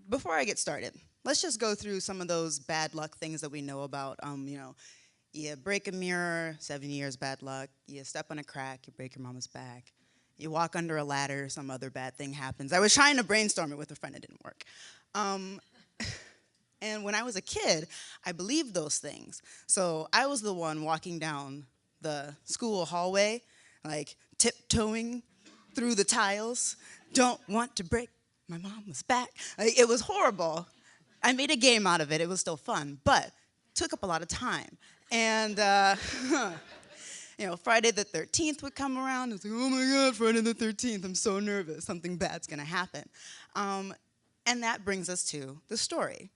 before I get started, let's just go through some of those bad luck things that we know about. You break a mirror, 7 years bad luck. You step on a crack, you break your mama's back. You walk under a ladder, some other bad thing happens. I was trying to brainstorm it with a friend, it didn't work. Um, and when I was a kid, I believed those things. So I was the one walking down the school hallway, like tiptoeing through the tiles. Don't want to break my mama's back. Like, it was horrible. I made a game out of it. It was still fun, but took up a lot of time. And Friday the 13th would come around. It's like, oh my God, Friday the 13th. I'm so nervous. Something bad's gonna happen. And that brings us to the story.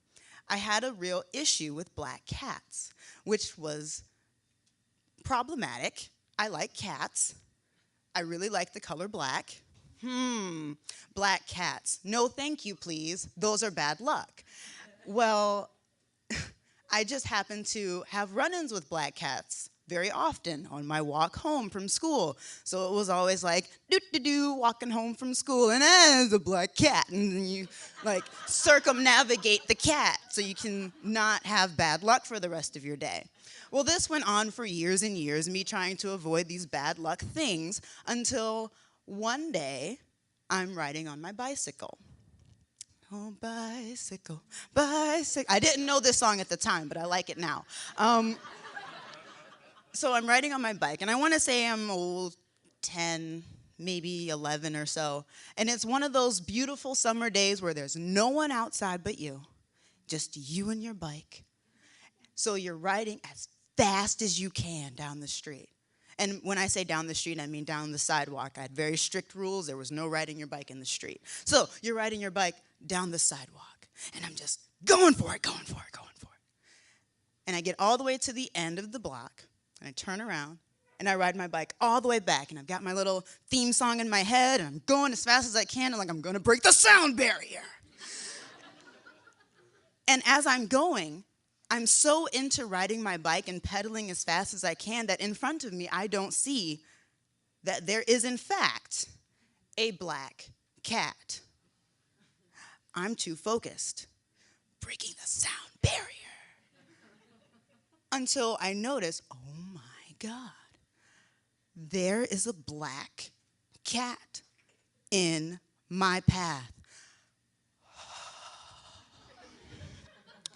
I had a real issue with black cats, which was problematic. I like cats. I really like the color black. Black cats. No, thank you, please. Those are bad luck. Well, I just happen to have run-ins with black cats very often on my walk home from school. So it was always like, do-do-do, walking home from school, and there's a black cat. And then you, like, circumnavigate the cat so you can not have bad luck for the rest of your day. Well, this went on for years and years, me trying to avoid these bad luck things, until one day I'm riding on my bicycle. Oh, bicycle, bicycle. I didn't know this song at the time, but I like it now. So I'm riding on my bike, and I want to say I'm 10, maybe 11 or so. And it's one of those beautiful summer days where there's no one outside but you, just you and your bike. So you're riding as fast as you can down the street. And when I say down the street, I mean down the sidewalk. I had very strict rules. There was no riding your bike in the street. So you're riding your bike down the sidewalk, and I'm just going for it, going for it, going for it. And I get all the way to the end of the block, and I turn around, and I ride my bike all the way back, and I've got my little theme song in my head, and I'm going as fast as I can, and like I'm going to break the sound barrier. And as I'm going, I'm so into riding my bike and pedaling as fast as I can that in front of me, I don't see that there is, in fact, a black cat. I'm too focused, breaking the sound barrier, until I notice, oh my God, there is a black cat in my path.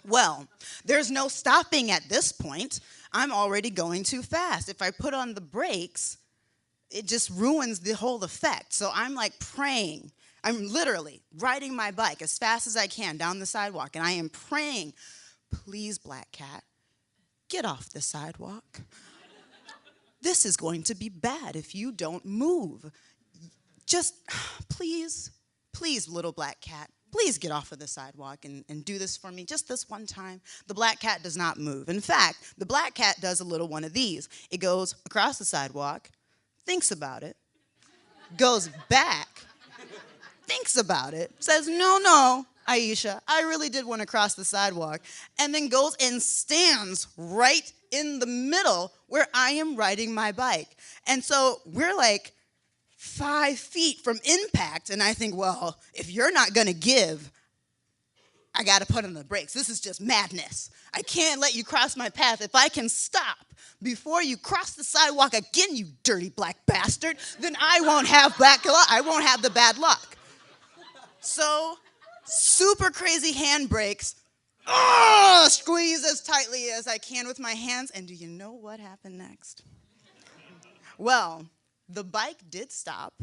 Well, there's no stopping at this point. I'm already going too fast. If I put on the brakes, it just ruins the whole effect. So I'm like praying. I'm literally riding my bike as fast as I can down the sidewalk, and I am praying, please, black cat, get off the sidewalk. This is going to be bad if you don't move. Just, please, please, little black cat, please get off of the sidewalk and do this for me just this one time. The black cat does not move. In fact, the black cat does a little one of these. It goes across the sidewalk, thinks about it, goes back, thinks about it, says, no, Aisha, I really did want to cross the sidewalk, and then goes and stands right in the middle where I am riding my bike. And so we're like 5 feet from impact, and I think, well, if you're not going to give, I got to put on the brakes. This is just madness. I can't let you cross my path. If I can stop before you cross the sidewalk again, you dirty black bastard, then I won't have black luck. I won't have the bad luck. So, super crazy handbrakes. Squeeze as tightly as I can with my hands, and do you know what happened next? Well, the bike did stop.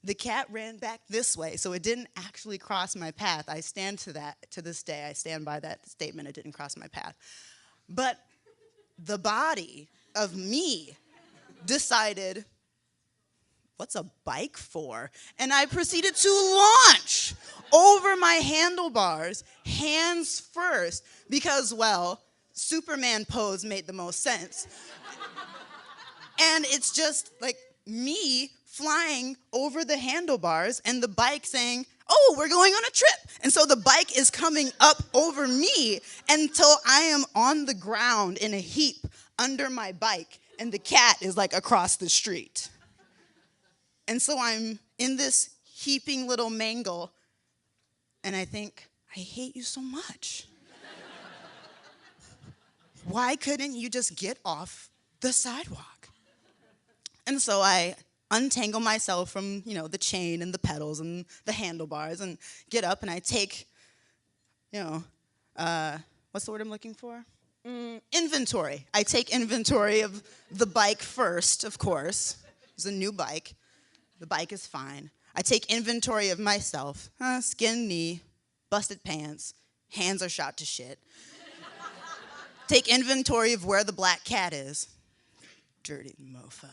The cat ran back this way, so it didn't actually cross my path. I stand to that to this day. I stand by that statement. It didn't cross my path. But the body of me decided, what's a bike for? And I proceeded to launch over my handlebars, hands first, because, well, Superman pose made the most sense. And it's just like me flying over the handlebars and the bike saying, oh, we're going on a trip. And so the bike is coming up over me until I am on the ground in a heap under my bike, and the cat is like across the street. And so I'm in this heaping little mangle, and I think, I hate you so much. Why couldn't you just get off the sidewalk? And so I untangle myself from, the chain and the pedals and the handlebars and get up and I take, what's the word I'm looking for? Inventory. I take inventory of the bike first, of course. It's a new bike. The bike is fine. I take inventory of myself. Skinned knee, busted pants, hands are shot to shit. Take inventory of where the black cat is. Dirty mofo.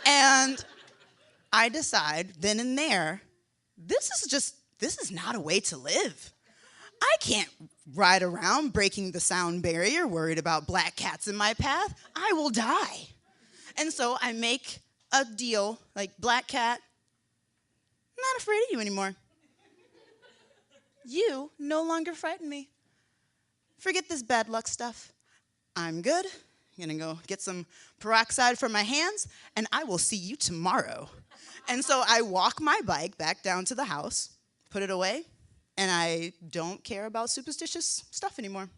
And I decide then and there, this is not a way to live. I can't ride around breaking the sound barrier, worried about black cats in my path. I will die. And so I make a deal, like, black cat, I'm not afraid of you anymore. You no longer frighten me. Forget this bad luck stuff. I'm good. I'm gonna go get some peroxide for my hands, and I will see you tomorrow. And so I walk my bike back down to the house, put it away, and I don't care about superstitious stuff anymore.